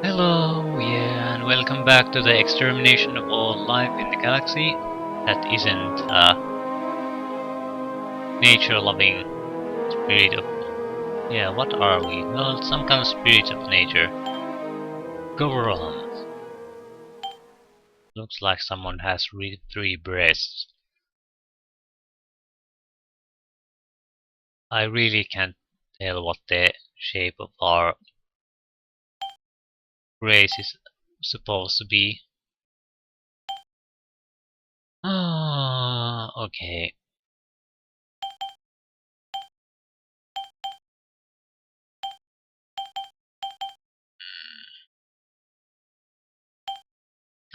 Hello, yeah, and welcome back to the extermination of all life in the galaxy that isn't a nature-loving spirit of... Yeah, what are we? Well, some kind of spirit of nature. Goveram. Looks like someone has three breasts. I really can't tell what the shape of our race is supposed to be. Ah, okay.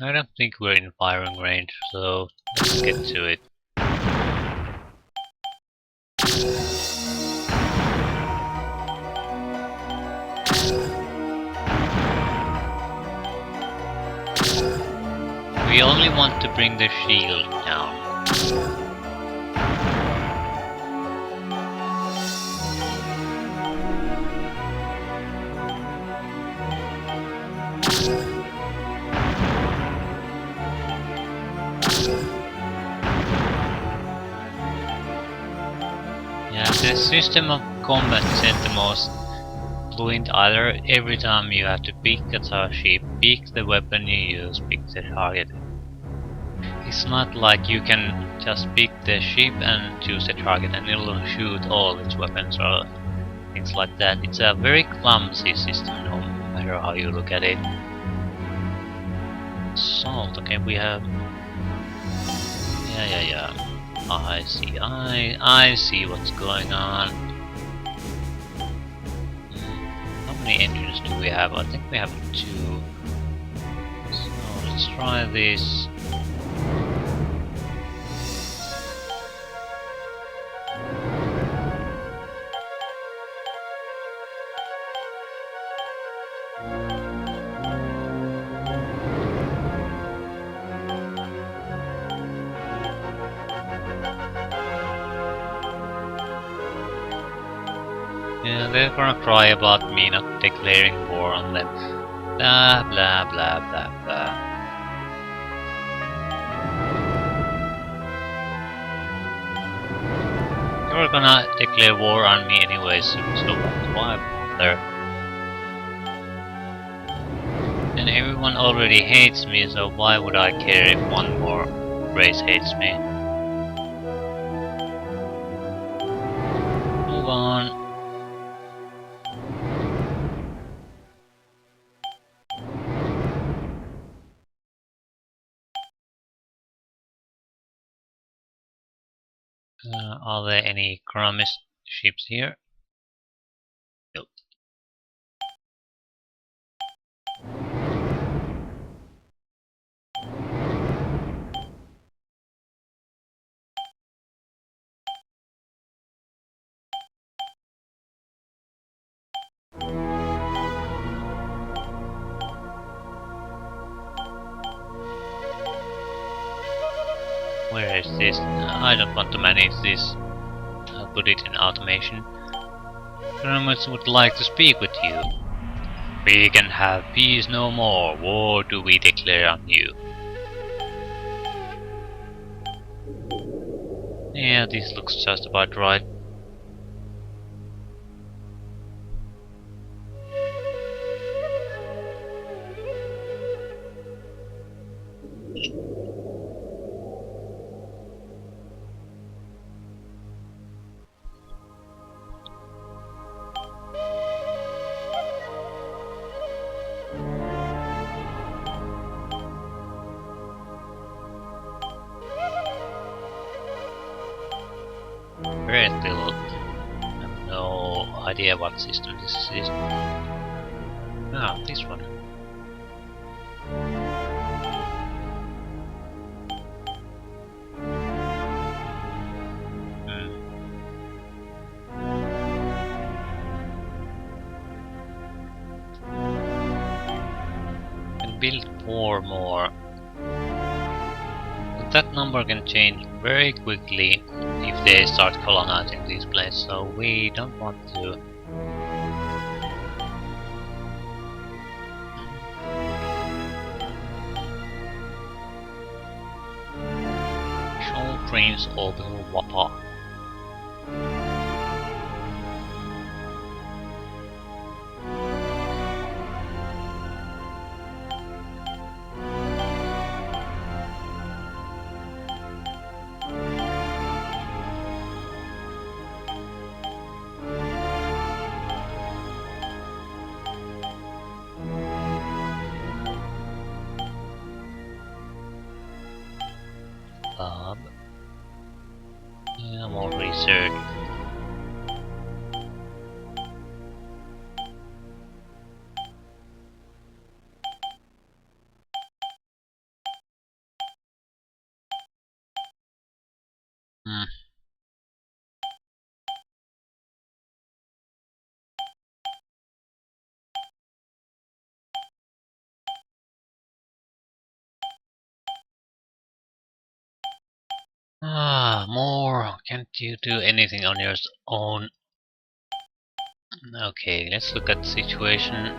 I don't think we're in firing range, so let's get to it. We only want to bring the shield down. Yeah, the system of combat isn't the most fluent either. Every time you have to pick a ship, pick the weapon you use, pick the target. It's not like you can just pick the ship and choose a target and it'll shoot all its weapons or things like that. It's a very clumsy system no matter how you look at it. Salt, okay, we have... Yeah. I see what's going on. How many engines do we have? I think we have 2. So let's try this. Yeah, they're gonna cry about me not declaring war on them. Blah blah blah blah blah. You're gonna declare war on me anyway soon, so why bother? And everyone already hates me, so why would I care if one more race hates me? Move on. Are there any Kramis ships here? Nope. Where is this? I don't want to manage this. I'll put it in automation. Kramis would like to speak with you. We can have peace no more. War do we declare on you. Yeah, this looks just about right. Very little. I have no idea what system this is. Ah, this one. Can build 4 more. But that number can change very quickly if they start colonizing these places, so we don't want to. Prince Orbital Wappa. Bob. Yeah, more research. Hmm. More. Can't you do anything on your own? Okay, let's look at the situation.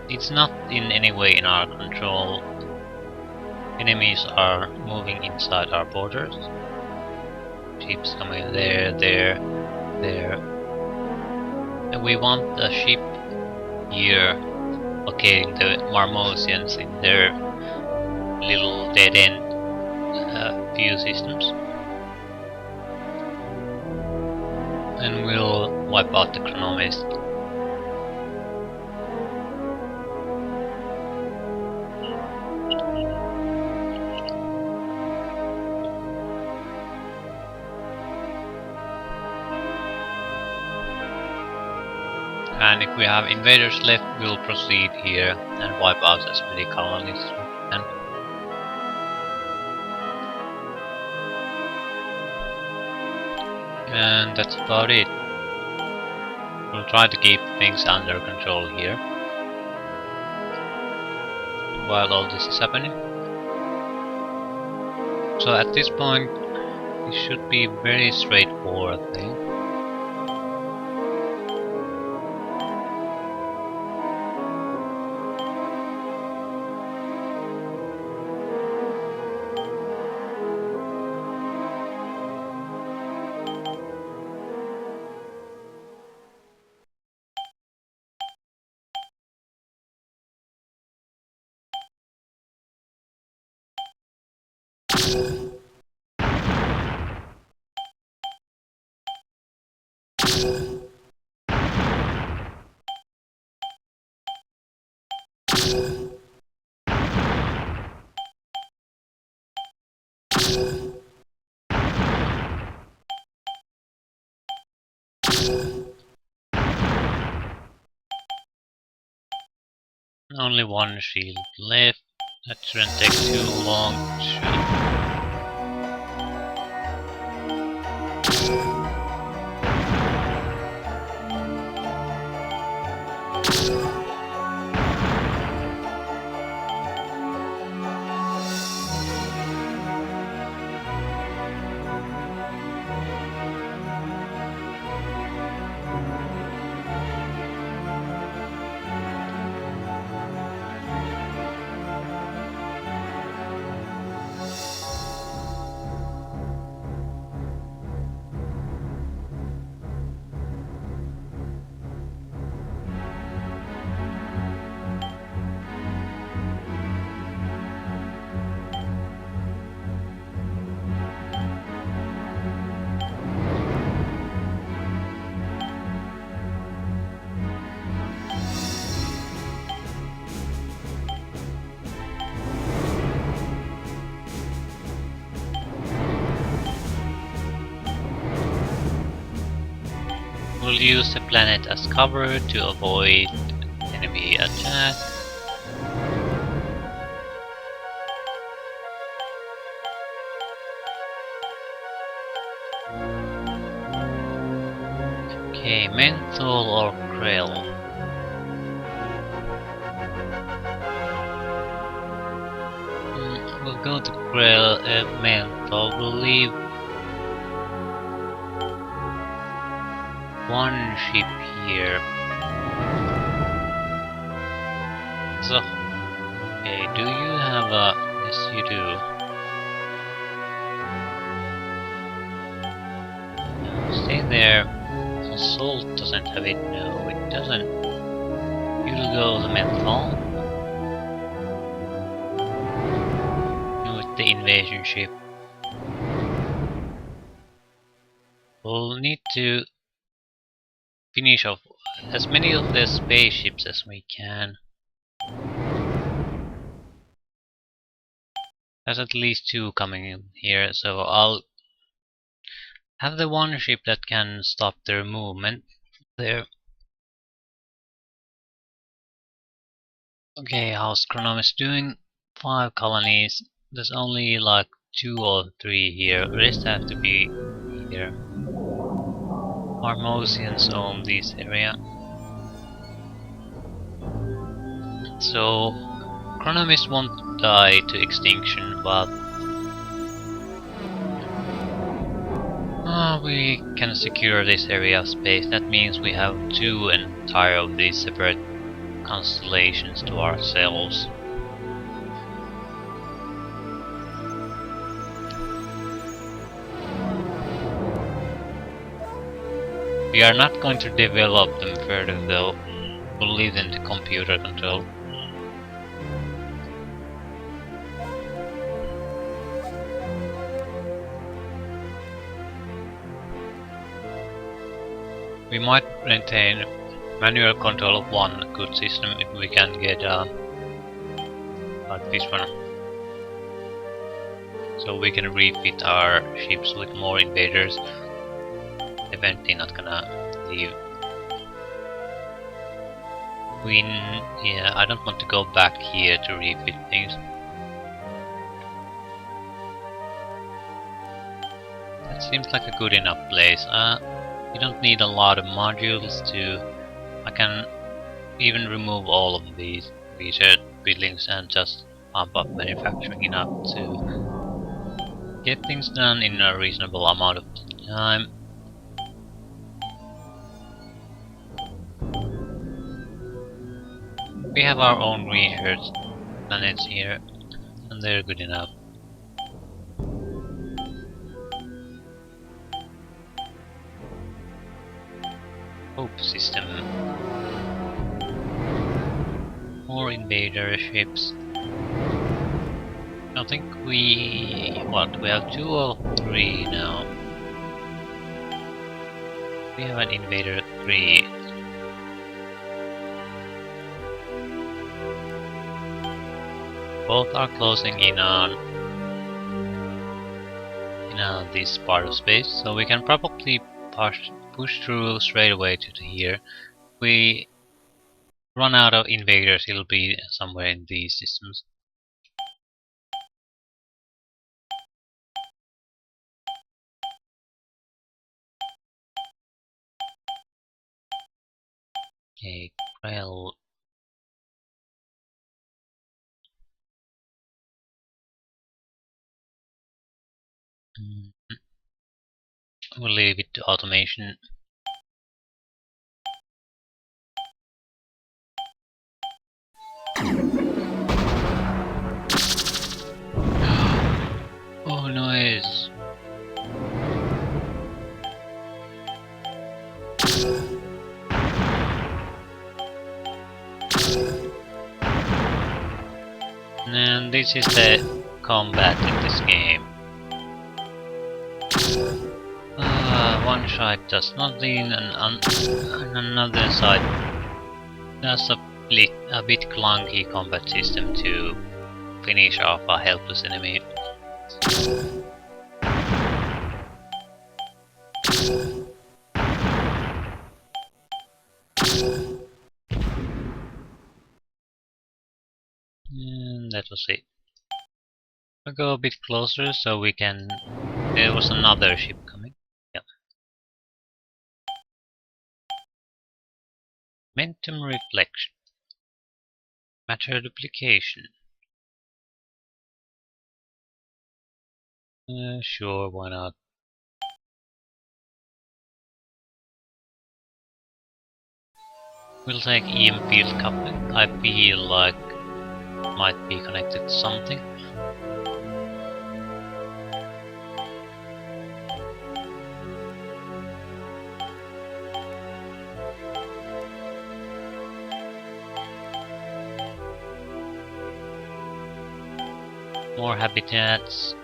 It's not in any way in our control. Enemies are moving inside our borders. Ships coming there, there, there. And we want a ship here locating the Marmosians in their little dead-end view systems. And we'll wipe out the Chronomist. And if we have invaders left, we'll proceed here and wipe out as many colonies as we can. And that's about it. We'll try to keep things under control here while all this is happening. So at this point, it should be very straightforward thing. Only one shield left. That shouldn't take too long. We'll use the planet as cover to avoid enemy attack. Okay, menthol or krill? We'll go to krill and menthol. We'll leave one ship here. So, okay, do you have a... Yes, you do. there. Assault doesn't have it. No, it doesn't. You'll go the menthol. With the invasion ship. We'll need to finish off as many of the spaceships as we can. There's at least 2 coming in here, so I'll have the one ship that can stop their movement there. Okay, how's Chronomis doing? 5 colonies. There's only like 2 or 3 here. The rest have to be here. Armosians own this area. So Chronomis won't die to extinction, but we can secure this area of space. That means we have 2 entire of these separate constellations to ourselves. We are not going to develop them further though. We'll leave them to computer control. We might maintain manual control of one good system if we can get like this one. So we can refit our ships with more invaders. Eventually not gonna leave. Yeah, I don't want to go back here to refit things. That seems like a good enough place. You don't need a lot of modules to... I can even remove all of these research buildings and just pump up manufacturing enough to get things done in a reasonable amount of time. We have our own research planets here, and they're good enough. Hope system. More invader ships. I think we have 2 or 3 now. We have an invader 3. Both are closing in on this part of space, so we can probably push through straight away to here. We run out of invaders, it'll be somewhere in these systems. Okay, well, we'll leave it to automation. Oh, noise! And this is the combat in this game. One side does nothing, and on another side does a bit clunky combat system to finish off a helpless enemy. And that was it. We'll go a bit closer so we can... There was another ship coming. Yeah. Momentum reflection. Matter duplication. Sure, why not? We'll take EM field coupling. I feel like it might be connected to something. More habitats.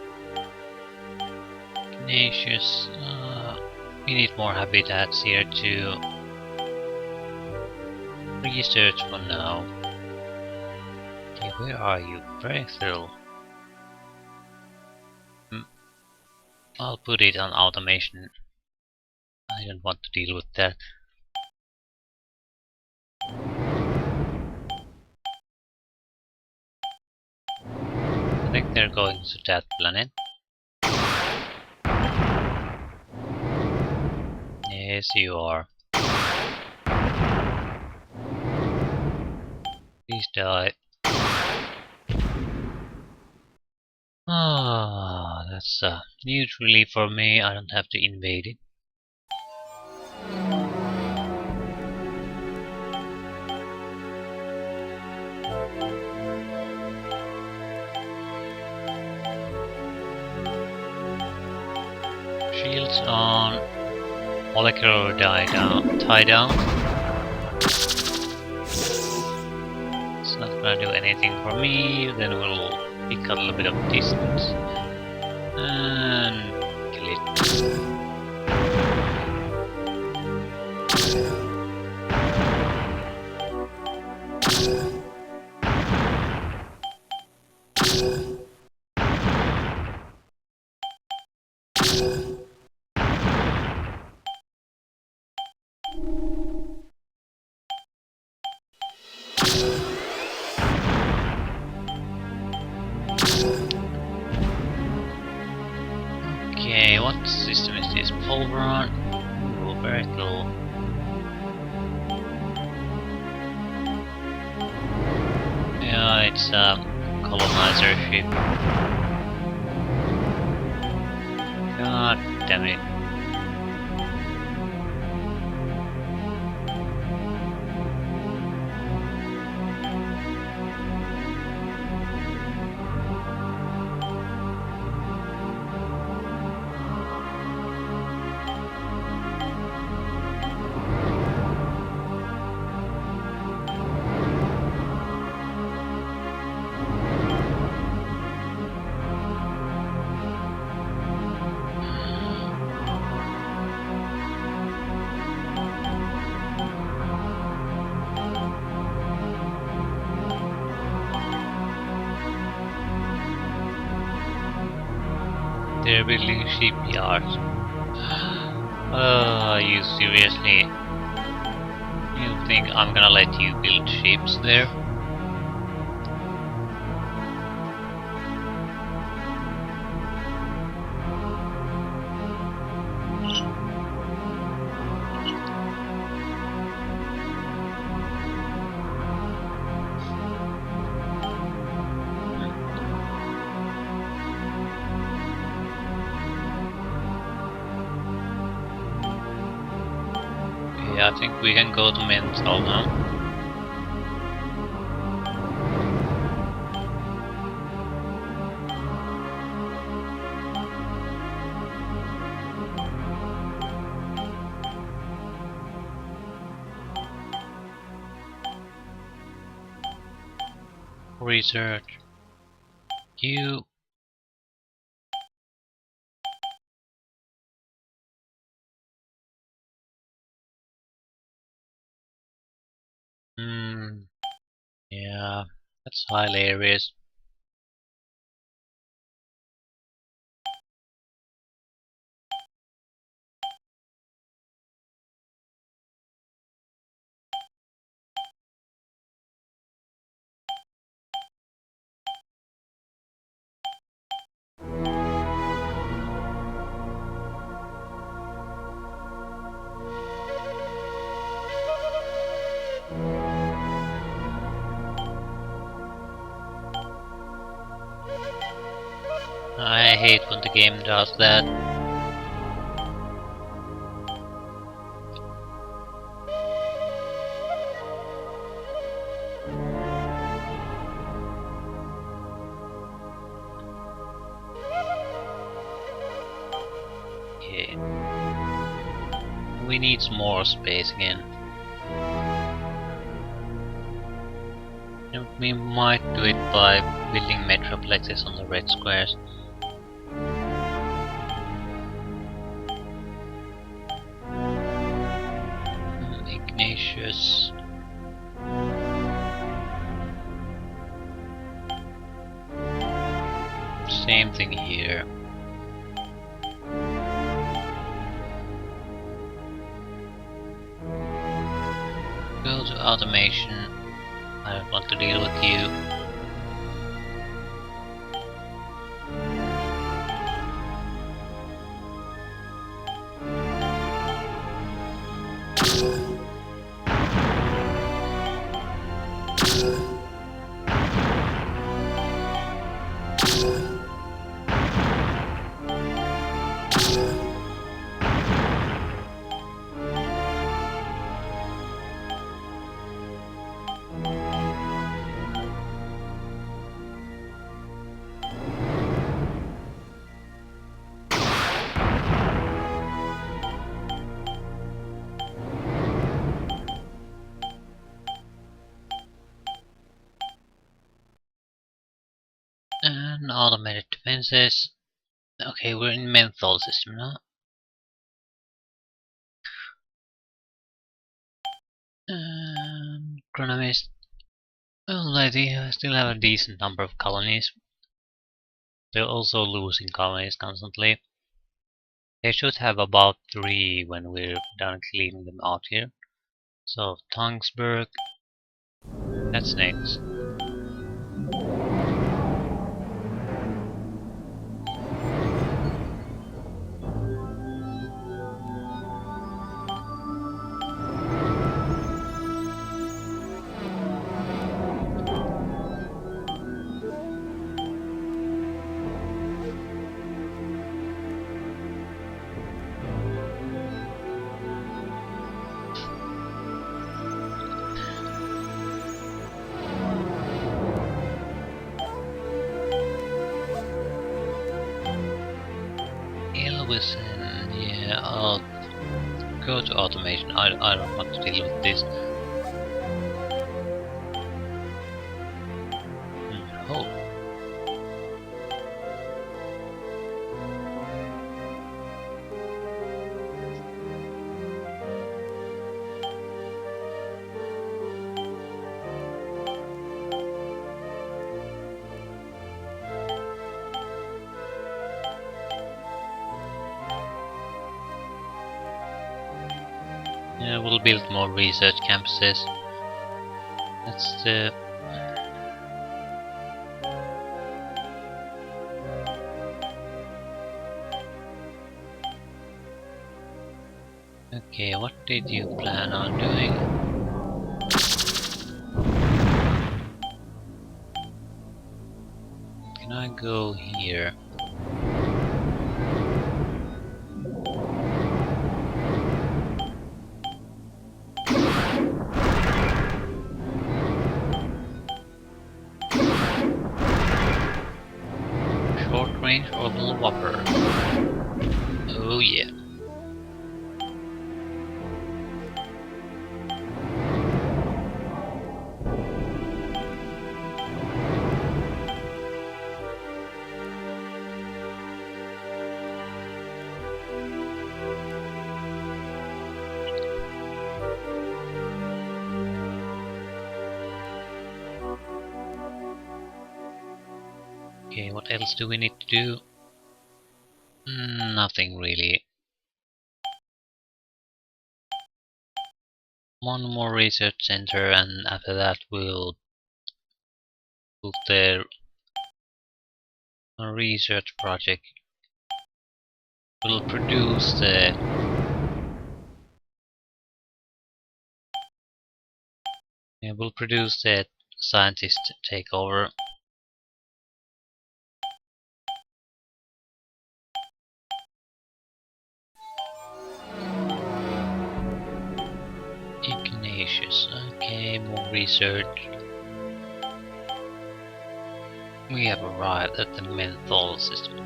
Tenacious. We need more habitats here to research for now. Okay, where are you? Breakthrough. I'll put it on automation. I don't want to deal with that. I think they're going to that planet. Yes, you are. Please die. Ah, that's a huge relief for me. I don't have to invade it. Shields on. Molecular tie down. It's not gonna do anything for me. Then we'll pick a little bit of distance and kill it. Okay, what system is this? Pulveron? Ooh, very cool. Yeah, it's a colonizer ship. God damn it. They're building shipyards. You seriously? You think I'm gonna let you build ships there? Yeah, I think we can go to mental now. Research. You. Yeah, that's hilarious. I hate when the game does that. Okay. We need some more space again. And we might do it by building metroplexes on the red squares. Ignatius. Same thing here. Go to automation. I don't want to deal with you. And automated defenses. Okay, we're in menthol system now. Chronomist. Well, they still have a decent number of colonies. They're also losing colonies constantly. They should have about 3 when we're done cleaning them out here. So, Tungsberg. That's next. Yeah, I'll go to automation. I don't want to deal with this. Oh. Yeah, we'll build more research campuses. That's the... Okay, what did you plan on doing? Can I go here? Short range or little whopper? Oh yeah. Okay, what else do we need to do? Nothing really. One more research center, and after that we'll put the research project. We'll produce the scientist takeover. Ignatius. Okay, more research. We have arrived at the menthol system.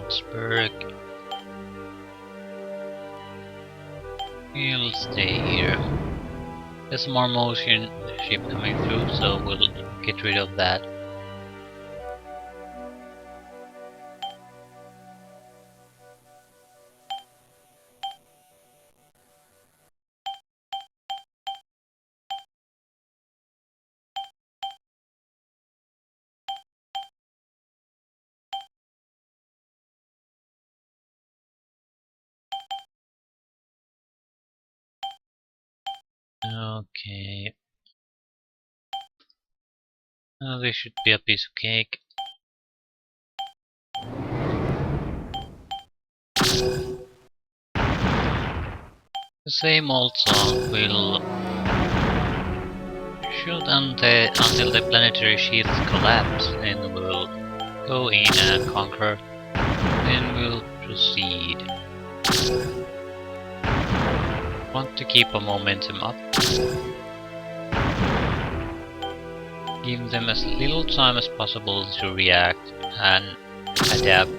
Salzburg. We'll stay here. There's more motion ship coming through, so we'll get rid of that. Okay. This should be a piece of cake. The same old song will shoot until the planetary shields collapse, and we'll go in and conquer. Then we'll proceed. Want to keep a momentum up. Give them as little time as possible to react and adapt.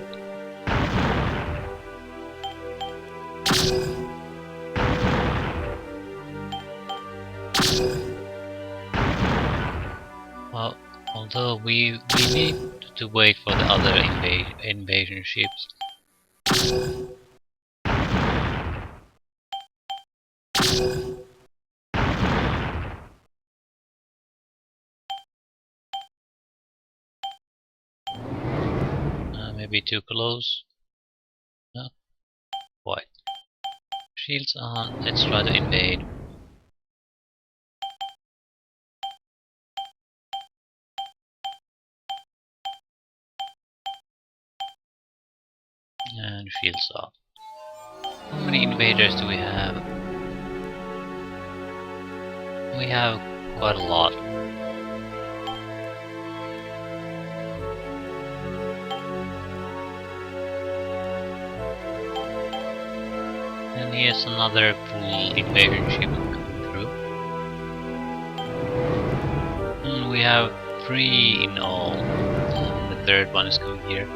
Well, although we need to wait for the other invasion ships. Maybe too close. Not quite. Shields on, let's try to invade. And shields off. How many invaders do we have? We have quite a lot. And here's another full invasion ship coming through. And we have 3 in all. And the third one is coming here.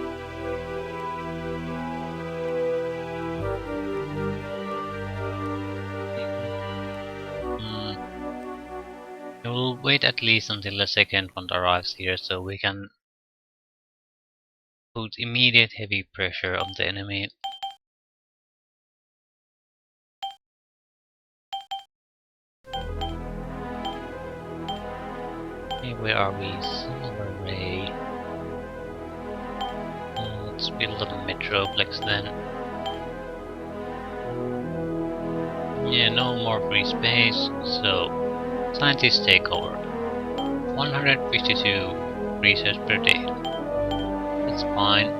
We'll wait at least until the second one arrives here, so we can put immediate heavy pressure on the enemy. Okay, where are we? Silver Ray. Let's build a Metroplex then. Yeah, no more free space, so scientists take over. 152 research per day. That's fine.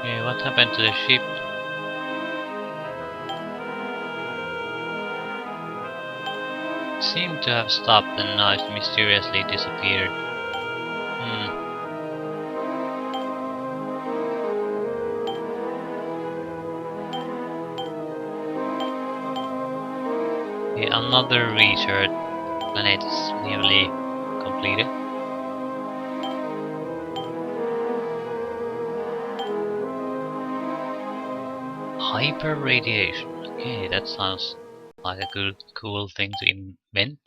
Okay, what happened to the ship? It seemed to have stopped and now it mysteriously disappeared. Okay, another research planet is nearly completed. Hyper radiation. Okay, that sounds like a good, cool thing to invent.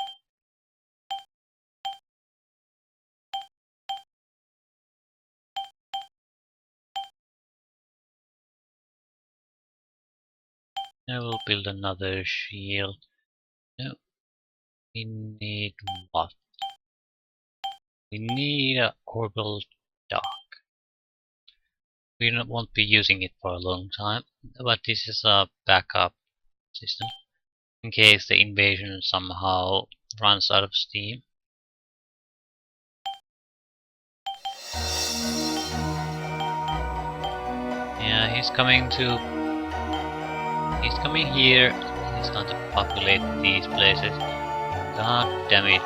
I will build another shield. No, we need what? We need an orbital dock. We won't be using it for a long time, but this is a backup system in case the invasion somehow runs out of steam. Yeah, he's coming to. He's coming here. He's going to populate these places. God damn it.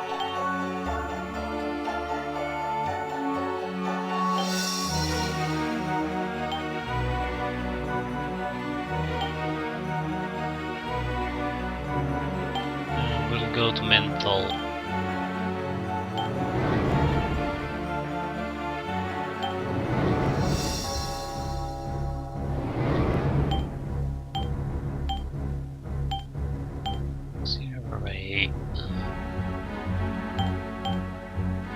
We'll go to mental. Array.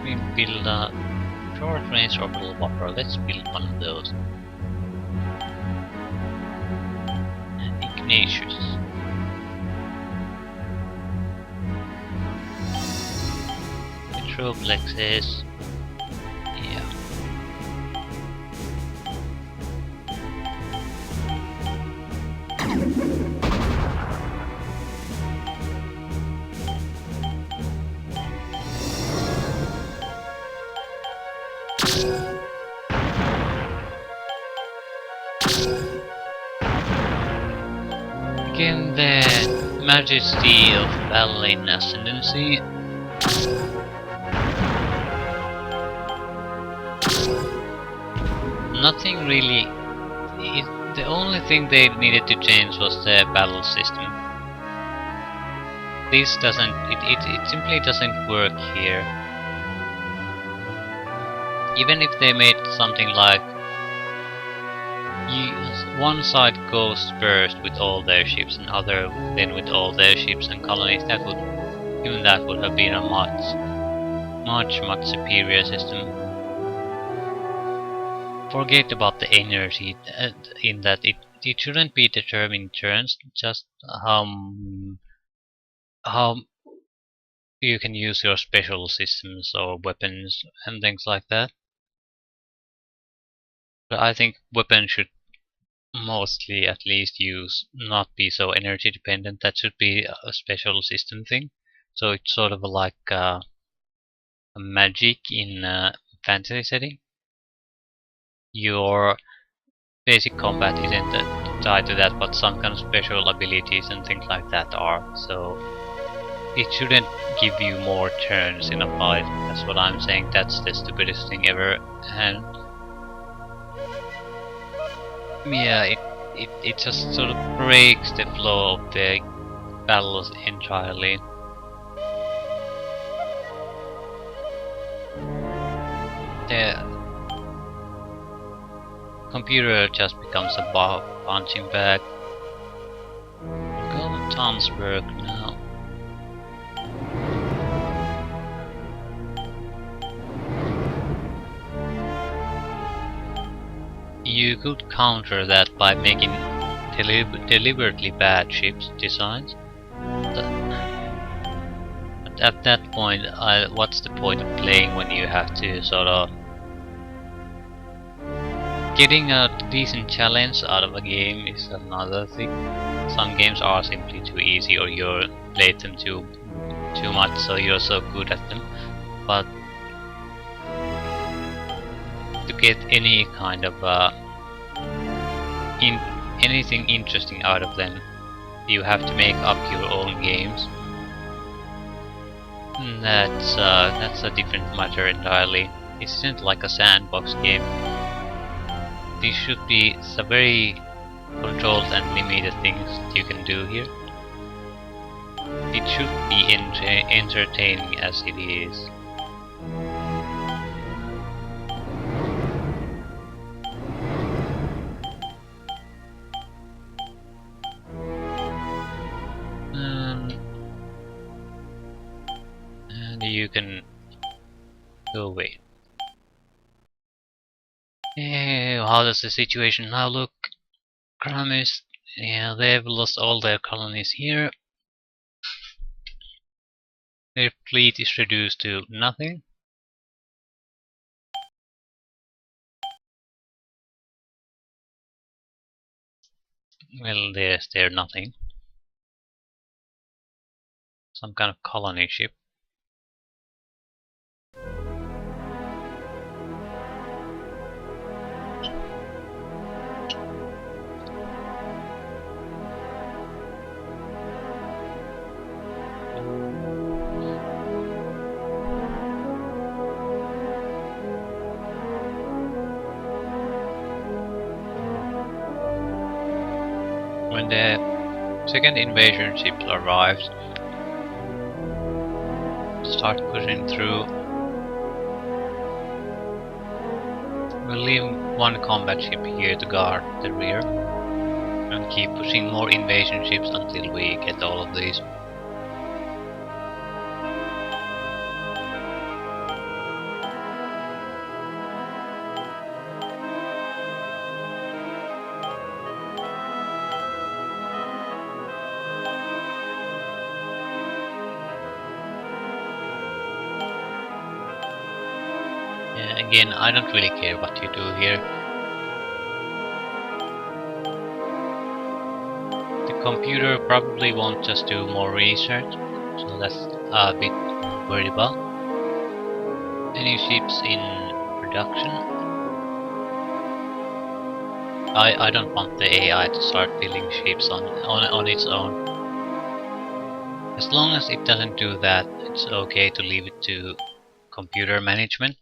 We build a short range orbital buffer. Let's build one of those. Ignatius. Metroplexes. Yeah. Again, the majesty of battle in Ascendancy. Nothing really. The only thing they needed to change was the battle system. This doesn't. It simply doesn't work here. Even if they made something like one side goes first with all their ships and other then with all their ships and colonies, that would have been a much superior system. Forget about the energy in that it shouldn't be determined turns, just how you can use your special systems or weapons and things like that. But I think weapons should mostly at least not be so energy dependent. That should be a special system thing. So it's sort of like a magic in a fantasy setting. Your basic combat isn't tied to that, but some kind of special abilities and things like that are. So it shouldn't give you more turns in a fight. That's what I'm saying. That's the stupidest thing ever. And yeah, it just sort of breaks the flow of the battles entirely. The computer just becomes a punching bag. Go to Townsburg now. You could counter that by making deliberately bad ships designs. But at that point, what's the point of playing when you have to sort of getting a decent challenge out of a game is another thing. Some games are simply too easy, or you played them too much, so you're so good at them. But to get any kind of anything interesting out of them, you have to make up your own games. That's a different matter entirely. This isn't like a sandbox game. These should be some very controlled and limited things you can do here. It should be entertaining as it is. And you can go away. How does the situation now look? Kramis, yeah, they've lost all their colonies here. Their fleet is reduced to nothing. Well, there's nothing. Some kind of colony ship. When the second invasion ship arrives, start pushing through. We'll leave one combat ship here to guard the rear and keep pushing more invasion ships until we get all of these. Again, I don't really care what you do here. The computer probably won't just do more research, so that's a bit worryable. Any ships in production? I don't want the AI to start building ships on its own. As long as it doesn't do that, it's okay to leave it to computer management.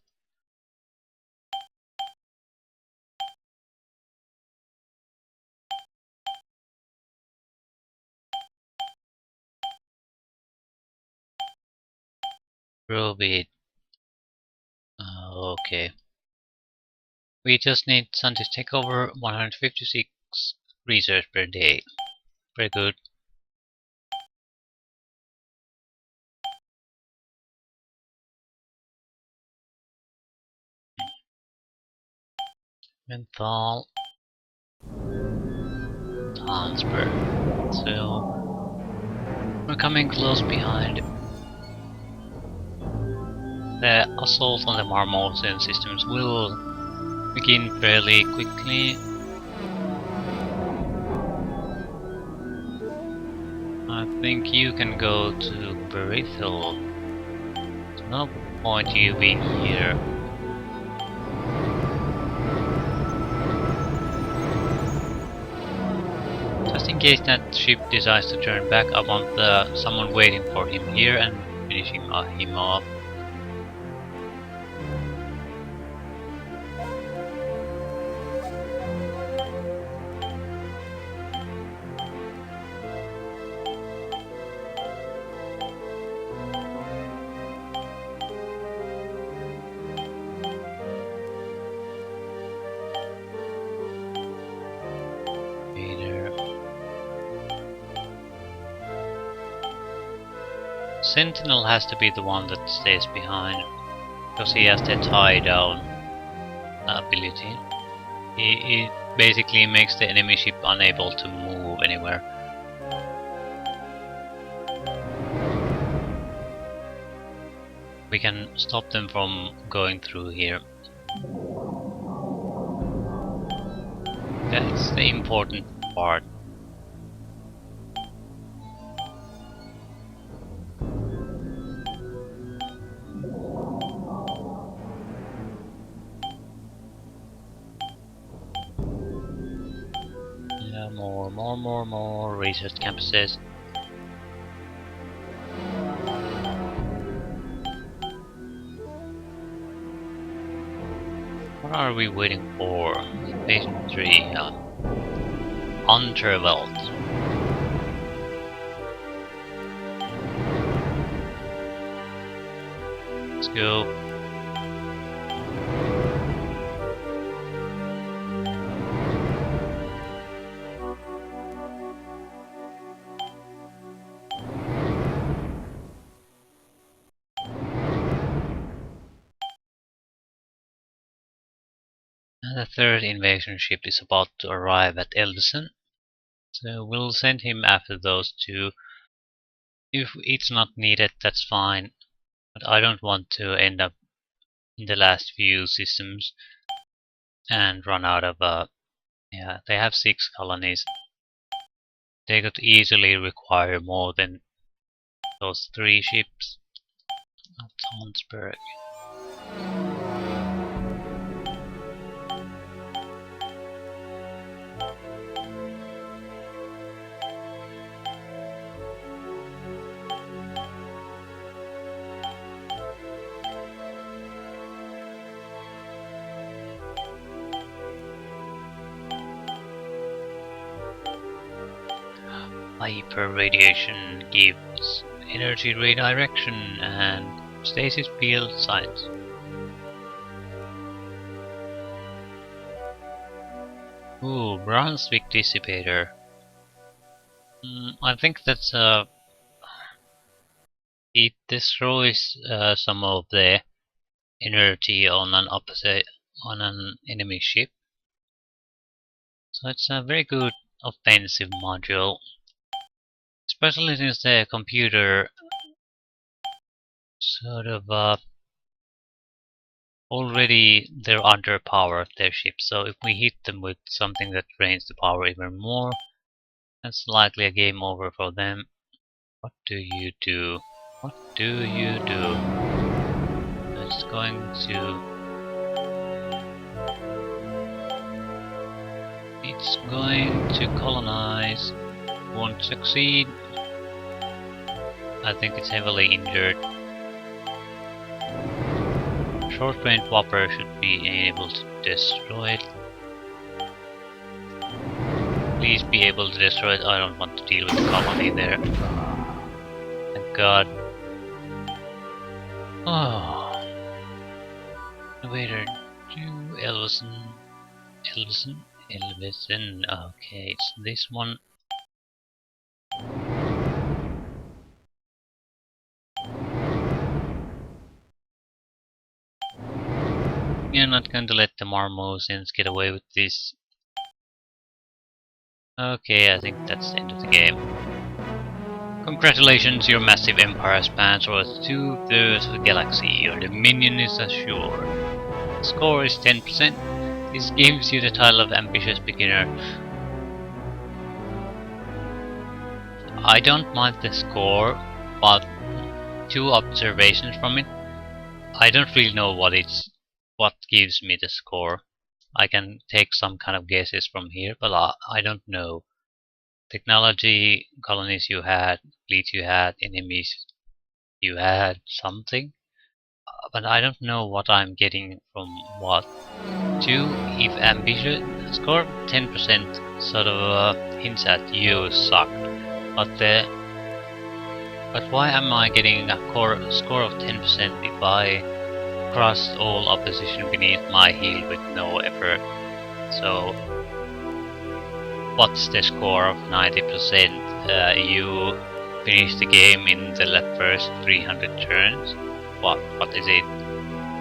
Ruby. Okay. We just need sun to take over 156 research per day. Very good. Menthol. Transfer. So we're coming close behind. The assault on the Marmosian systems will begin fairly quickly. I think you can go to Berithel. There's no point you being here. Just in case that ship decides to turn back, I want someone waiting for him here and finishing him off. Sentinel has to be the one that stays behind, because he has the tie down ability. It basically makes the enemy ship unable to move anywhere. We can stop them from going through here. That's the important part. Yeah, more research campuses. What are we waiting for? Station 3, Unterwelt. Let's go. And the third invasion ship is about to arrive at Eldison, so we'll send him after those two. If it's not needed, that's fine, but I don't want to end up in the last few systems and run out of yeah, they have 6 colonies. They could easily require more than those 3 ships. Tonsberg. Hyper radiation gives energy redirection and stasis field science. Ooh, Brunswick Dissipator. I think that's it destroys some of the energy on an enemy ship. So it's a very good offensive module, especially since the computer sort of already they're underpowered their ship. So if we hit them with something that drains the power even more, that's likely a game over for them. What do you do? What do you do? It's going to It's going to colonize. Won't succeed. I think it's heavily injured. Short-range whopper should be able to destroy it. Please be able to destroy it. I don't want to deal with the colony there. Thank God. Oh. Innovator 2, Elvison. Okay, it's this one. You're not going to let the Marmosins get away with this. Okay, I think that's the end of the game. Congratulations, your massive empire spans over 2/3 of the galaxy. Your dominion is assured. Score is 10%. This gives you the title of ambitious beginner. I don't mind the score, but two observations from it. I don't really know what gives me the score. I can take some kind of guesses from here, but I don't know. Technology, colonies you had, fleets you had, enemies you had, something. But I don't know what I'm getting from what. 2, if ambitious, score 10% sort of hints at you suck. But why am I getting a score of 10% if I crushed all opposition beneath my heel with no effort? So what's the score of 90%? You finish the game in the first 300 turns? What is it?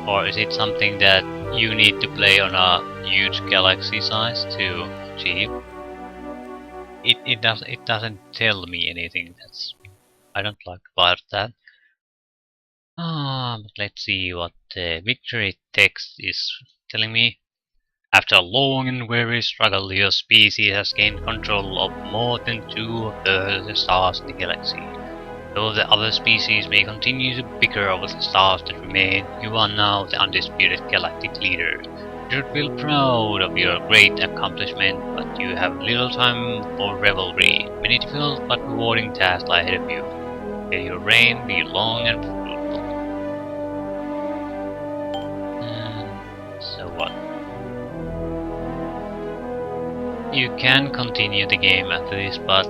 Or is it something that you need to play on a huge galaxy size to achieve? It doesn't tell me anything. I don't like about that. But let's see what the victory text is telling me. After a long and weary struggle, your species has gained control of more than 2 of the stars in the galaxy. Though the other species may continue to bicker over the stars that remain, you are now the undisputed galactic leader. You should feel proud of your great accomplishment, but you have little time for revelry. Many difficult but rewarding tasks lie ahead of you. May your reign be long and fruitful. So what? You can continue the game after this, but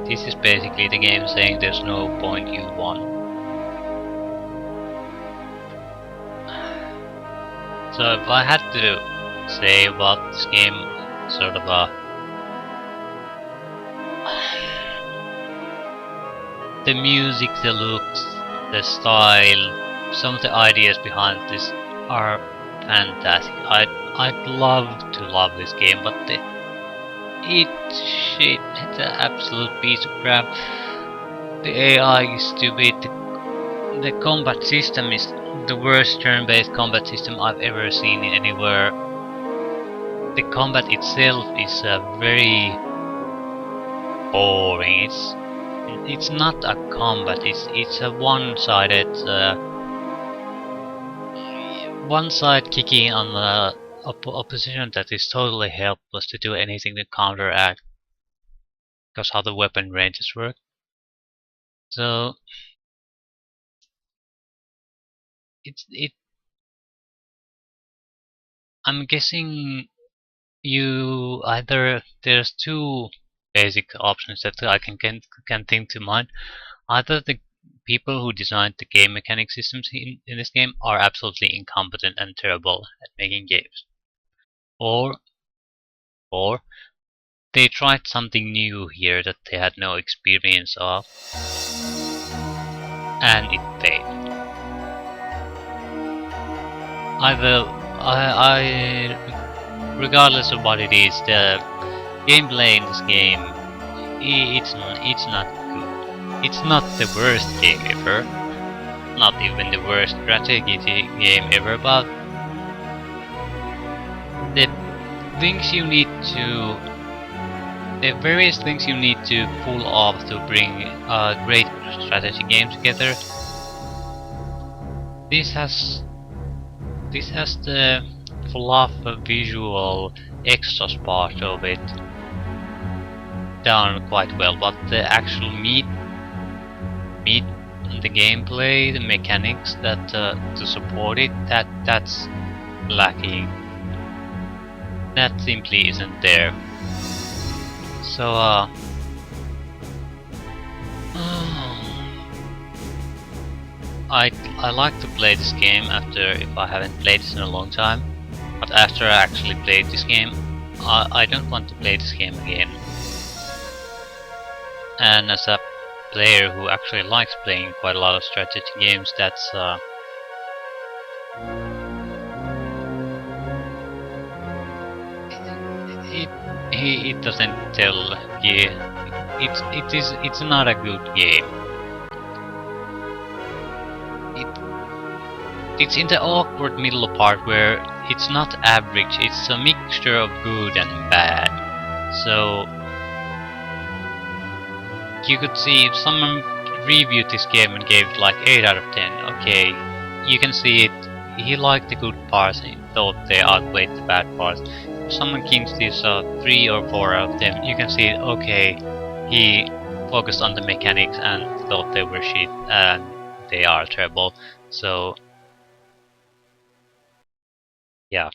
this is basically the game saying there's no point, you won. So if I had to say about this game, sort of the music, the looks, the style, some of the ideas behind this are fantastic. I'd love to love this game, but it's an absolute piece of crap. The AI is stupid. The combat system is the worst turn-based combat system I've ever seen anywhere. The combat itself is very boring. It's not a combat. It's a one-sided. One side kicking on the opposition that is totally helpless to do anything to counteract, because how the weapon ranges work. So it I'm guessing You either there's two basic options that I can think to mind. Either the people who designed the game mechanic systems in this game are absolutely incompetent and terrible at making games, or or they tried something new here that they had no experience of, and it failed. Regardless of what it is, the gameplay in this game, it's not good. It's not the worst game ever, not even the worst strategy game ever, but the things you need to, the various things you need to pull off to bring a great strategy game together. This has the fluff visual extras part of it done quite well, but the actual meat, the gameplay, the mechanics that to support it, that's lacking. That simply isn't there. So I like to play this game after, if I haven't played this in a long time, but after I actually played this game, I don't want to play this game again. And as a player who actually likes playing quite a lot of strategy games, that's it doesn't tell you, it's not a good game. It's in the awkward middle part where it's not average, it's a mixture of good and bad. So you could see if someone reviewed this game and gave it like 8 out of 10, okay, you can see it, he liked the good parts and thought they outweighed the bad parts. If someone gives this 3 or 4 out of 10, you can see, okay, he focused on the mechanics and thought they were shit and they are terrible. So yeah,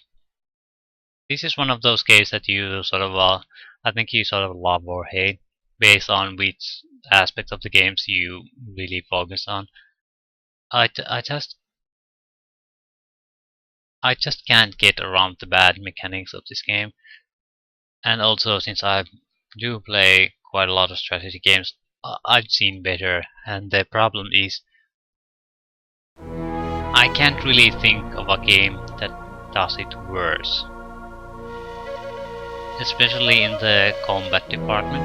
this is one of those cases that you sort of, I think you sort of love or hate based on which aspects of the games you really focus on. I just can't get around the bad mechanics of this game, and also since I do play quite a lot of strategy games, I've seen better, and the problem is I can't really think of a game that does it worse, especially in the combat department.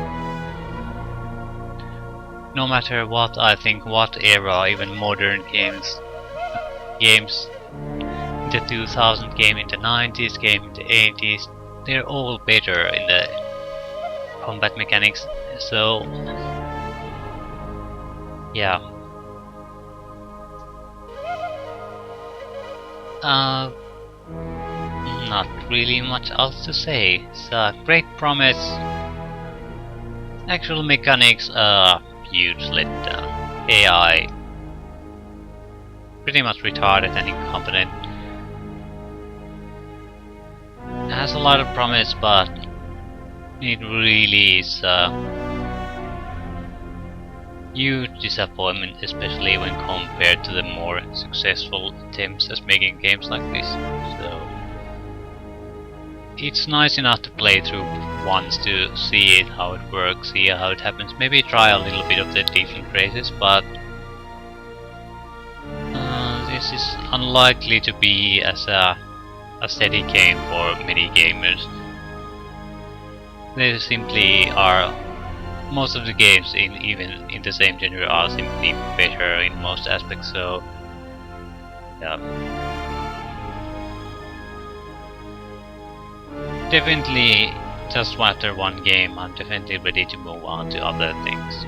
No matter what I think, what era, even modern games, the 2000 game in the 90s, game in the 80s, they're all better in the combat mechanics. So yeah, not really much else to say. It's a great promise. Actual mechanics, huge letdown. AI, pretty much retarded and incompetent. It has a lot of promise, but it really is huge disappointment, especially when compared to the more successful attempts at making games like this. So it's nice enough to play through once to see it, how it works, see how it happens, maybe try a little bit of the different races, but this is unlikely to be as a steady game for many gamers. There simply are, most of the games even in the same genre are simply better in most aspects, so yeah. Definitely, just after one game, I'm definitely ready to move on to other things.